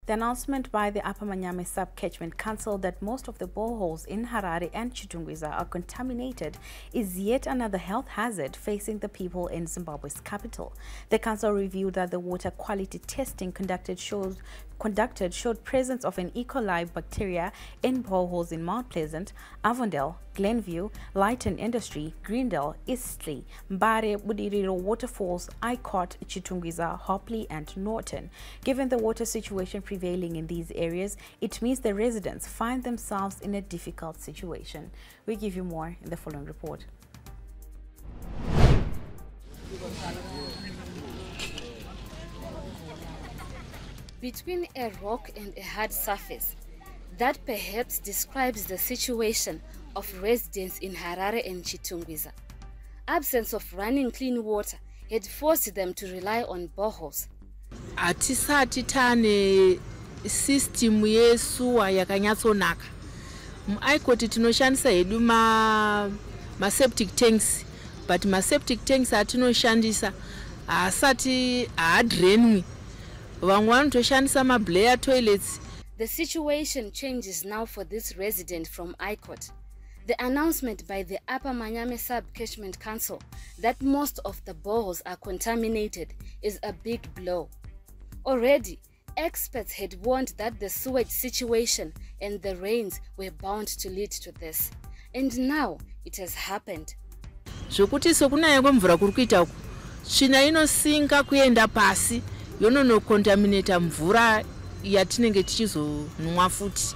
The announcement by the Upper Manyame Sub-Catchment Council that most of the boreholes in Harare and Chitungwiza are contaminated is yet another health hazard facing the people in Zimbabwe's capital. The council reviewed that the water quality testing conducted showed presence of an E. coli bacteria in boreholes in Mount Pleasant, Avondale, Glenview, Lighton Industry, Greendale, Eastleigh, Mbare, Budiriro Waterfalls, Icot, Chitungwiza, Hopley and Norton. Given the water situation prevailing in these areas, it means the residents find themselves in a difficult situation. We give you more in the following report. Between a rock and a hard surface, that perhaps describes the situation of residents in Harare and Chitungwiza. Absence of running clean water had forced them to rely on boreholes. Atisati tane system yesuwa yakanyatsonaka. Muaikoti tinoshandisa hedu ma septic tanks, but ma septic tanks atinoshandisa asati adrainwi. The situation changes now for this resident from Icot. The announcement by the Upper Manyame Sub-Catchment Council that most of the boreholes are contaminated is a big blow. Already, experts had warned that the sewage situation and the rains were bound to lead to this. And now it has happened. Yono contaminate mvura yatinenge tichizonwa futi.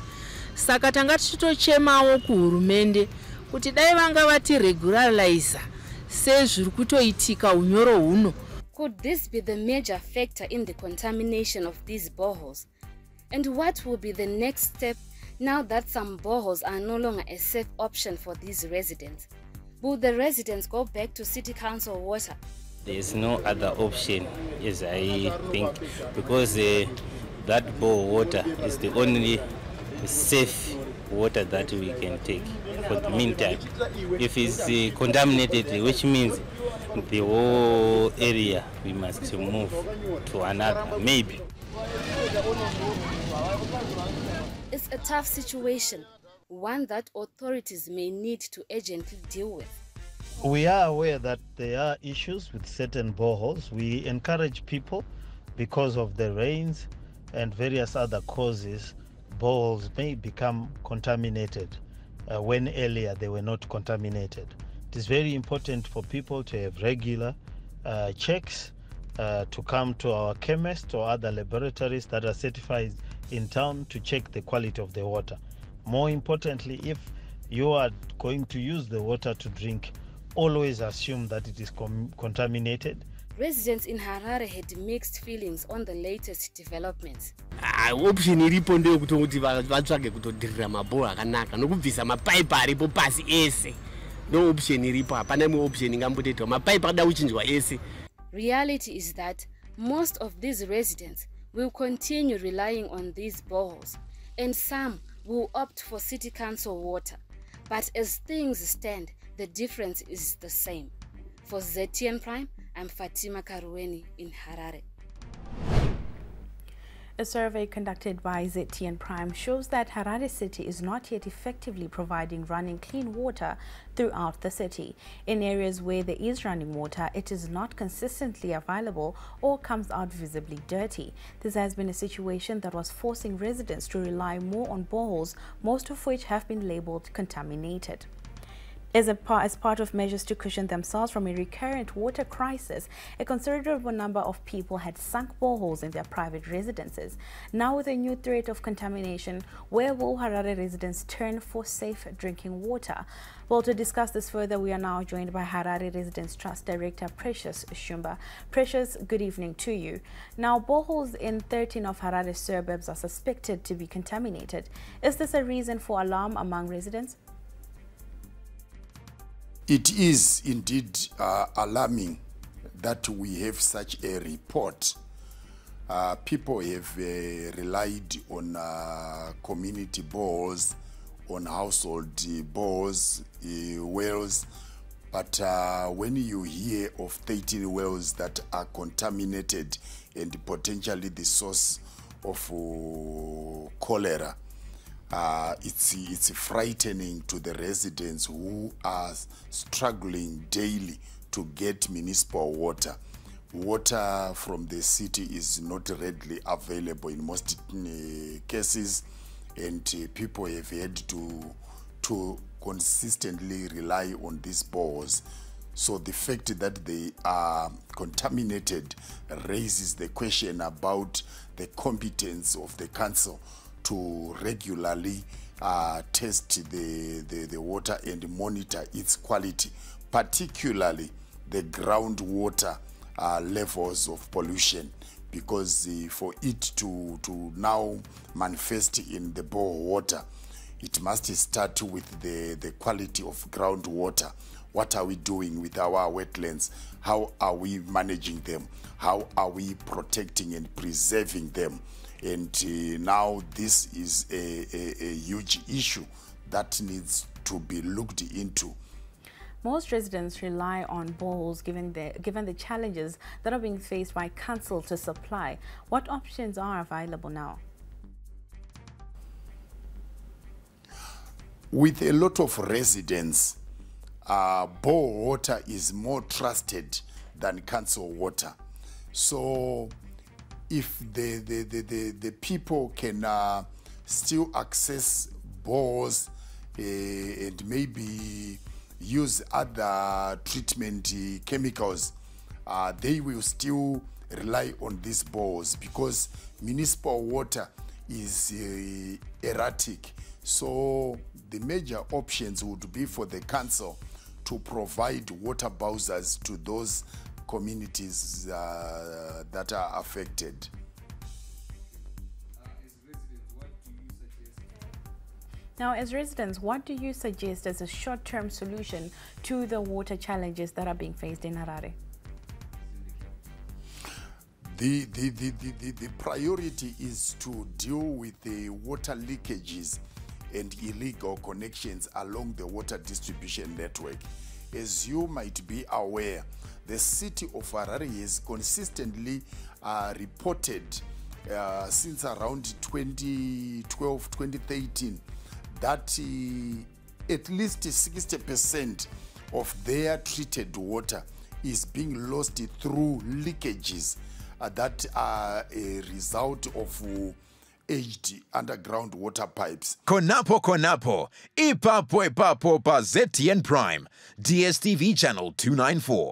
Saka tanga tichitochemawo kuhurumende kuti dai vanga vati regularize sezviri kutoitika unyoro huno. Could this be the major factor in the contamination of these boreholes? And what will be the next step now that some boreholes are no longer a safe option for these residents? Will the residents go back to city council water? There's no other option, as I think, because that bore water is the only safe water that we can take for the meantime. If it's contaminated, which means the whole area we must move to another, maybe. It's a tough situation, one that authorities may need to urgently deal with. We are aware that there are issues with certain boreholes. We encourage people, because of the rains and various other causes, boreholes may become contaminated when earlier they were not contaminated. It is very important for people to have regular checks, to come to our chemists or other laboratories that are certified in town to check the quality of the water. More importantly, if you are going to use the water to drink, always assume that it is contaminated. Residents in Harare had mixed feelings on the latest developments. Option iripo ndeyo kuti vatsvage kutodirira mabhoro akanaka nokubvisa mapaipi aripo pasi ese. No option iripo, hapana imwe option ingambotetwa. Mapaipi akada kuchinjwa ese. Reality is that most of these residents will continue relying on these boreholes, and some will opt for city council water. But as things stand, the difference is the same. For ZTN Prime, I'm Fatima Karuweni in Harare. A survey conducted by ZTN Prime shows that Harare City is not yet effectively providing running clean water throughout the city. In areas where there is running water, it is not consistently available or comes out visibly dirty. This has been a situation that was forcing residents to rely more on boreholes, most of which have been labeled contaminated. As part of measures to cushion themselves from a recurrent water crisis, a considerable number of people had sunk boreholes in their private residences. Now, with a new threat of contamination, where will Harare residents turn for safe drinking water? Well, to discuss this further, we are now joined by Harare Residents Trust Director Precious Shumba. Precious, good evening to you. Now, boreholes in 13 of Harare's suburbs are suspected to be contaminated. Is this a reason for alarm among residents? It is indeed alarming that we have such a report. People have relied on community boreholes, on household boreholes, wells, but when you hear of 13 wells that are contaminated and potentially the source of cholera. It's frightening to the residents who are struggling daily to get municipal water. Water from the city is not readily available in most cases, and people have had to consistently rely on these bores. So the fact that they are contaminated raises the question about the competence of the council to regularly test the water and monitor its quality, particularly the groundwater levels of pollution, because for it to now manifest in the bore water, it must start with the quality of groundwater. What are we doing with our wetlands? How are we managing them? How are we protecting and preserving them? And now this is a huge issue that needs to be looked into. Most residents rely on boreholes given the challenges that are being faced by council to supply. What options are available now? With a lot of residents, bore water is more trusted than council water. So if the people can still access bores and maybe use other treatment chemicals, they will still rely on these bores, because municipal water is erratic. So the major options would be for the council to provide water bowsers to those communities that are affected. Now, as residents, what do you suggest as a short-term solution to the water challenges that are being faced in Harare? The priority is to deal with the water leakages and illegal connections along the water distribution network. As you might be aware, the city of Harare has consistently reported since around 2012, 2013, that at least 60% of their treated water is being lost through leakages that are a result of aged underground water pipes. Konapo, ipapo pa ZTN Prime, DSTV channel 294.